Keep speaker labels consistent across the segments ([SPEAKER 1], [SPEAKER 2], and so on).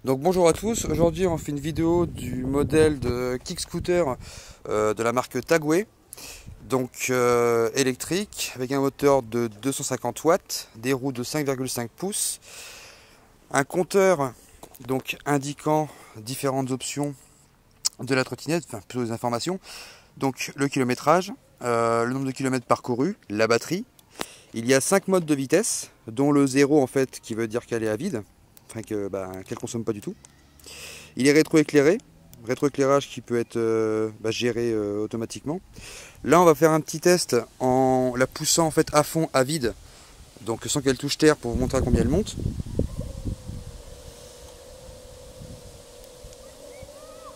[SPEAKER 1] Donc bonjour à tous, aujourd'hui on fait une vidéo du modèle de kick scooter de la marque Tagway, donc électrique avec un moteur de 250 watts, des roues de 5,5 pouces, un compteur donc indiquant différentes options de la trottinette, enfin plutôt des informations, donc le kilométrage, le nombre de kilomètres parcourus, la batterie. Il y a 5 modes de vitesse, dont le 0 en fait qui veut dire qu'elle est à vide, enfin qu'elle consomme pas du tout. Il est rétroéclairé, rétroéclairage qui peut être géré automatiquement. Là on va faire un petit test en la poussant en fait à fond à vide, donc sans qu'elle touche terre pour vous montrer à combien elle monte.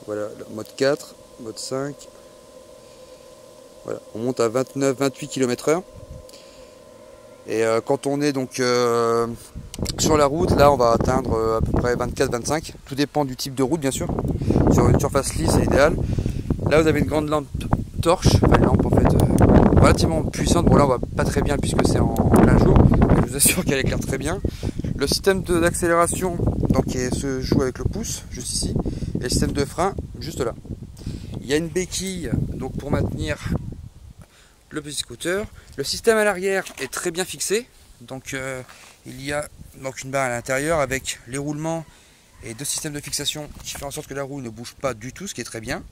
[SPEAKER 1] Voilà, mode 4, mode 5. Voilà, on monte à 29-28 km/h. Et quand on est donc sur la route, là on va atteindre à peu près 24-25. Tout dépend du type de route bien sûr. Sur une surface lisse c'est idéal. Là vous avez une grande lampe torche, enfin une lampe en fait relativement puissante. Bon là on va pas très bien puisque c'est en plein jour. Je vous assure qu'elle éclaire très bien. Le système d'accélération donc se joue avec le pouce juste ici. Et le système de frein juste là. Il y a une béquille donc pour maintenir le petit scooter. Le système à l'arrière est très bien fixé. Donc il y a donc une barre à l'intérieur avec les roulements et deux systèmes de fixation qui fait en sorte que la roue ne bouge pas du tout, ce qui est très bien.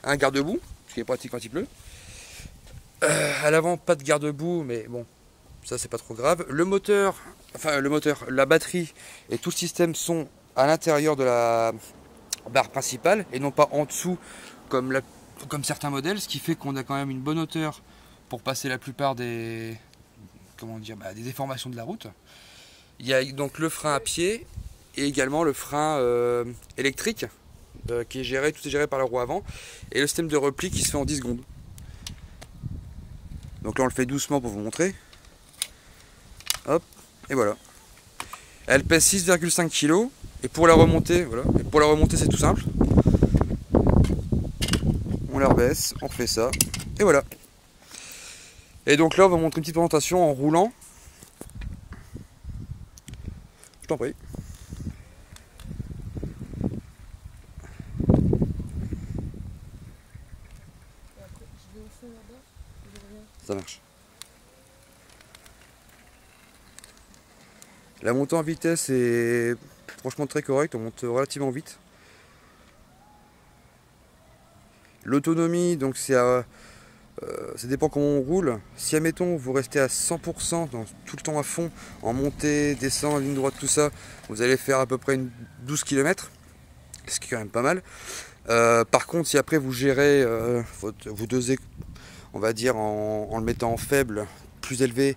[SPEAKER 1] Un garde-boue, ce qui est pratique quand il pleut. À l'avant, pas de garde-boue, mais bon, ça c'est pas trop grave. Le moteur, la batterie et tout le système sont à l'intérieur de la barre principale et non pas en dessous comme certains modèles, ce qui fait qu'on a quand même une bonne hauteur pour passer la plupart des des déformations de la route. Il y a donc le frein à pied et également le frein électrique qui est géré, tout est géré par la roue avant, et le système de repli qui se fait en 10 secondes. Donc là on le fait doucement pour vous montrer. Hop, et voilà. Elle pèse 6,5 kg et pour la remonter, voilà, et pour la remonter c'est tout simple. On la rebaisse, on refait ça, et voilà. Et donc là on va montrer une petite présentation en roulant. Je t'en prie. Ça marche. La montée en vitesse est franchement très correcte, on monte relativement vite. L'autonomie, donc ça dépend comment on roule. Si admettons vous restez à 100%, donc tout le temps à fond, en montée, descente, ligne droite, tout ça, vous allez faire à peu près 12 km, ce qui est quand même pas mal. Par contre, si après vous gérez, vous dosez, on va dire en le mettant en faible, plus élevé,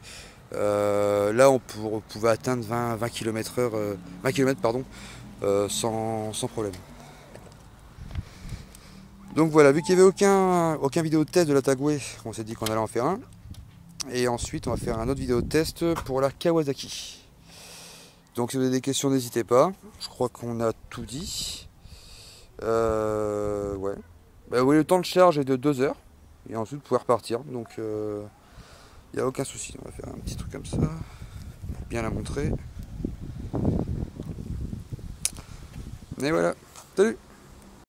[SPEAKER 1] là on pouvait atteindre 20 km/h, 20 km pardon, sans problème. Donc voilà, vu qu'il n'y avait aucun vidéo de test de la Tagway, on s'est dit qu'on allait en faire un. Et ensuite on va faire un autre vidéo de test pour la Kawasaki. Donc si vous avez des questions n'hésitez pas, je crois qu'on a tout dit. Ouais. Oui, le temps de charge est de 2 heures. Et ensuite vous pouvez repartir. Donc il n'y a aucun souci. On va faire un petit truc comme ça. Pour bien la montrer. Et voilà. Salut!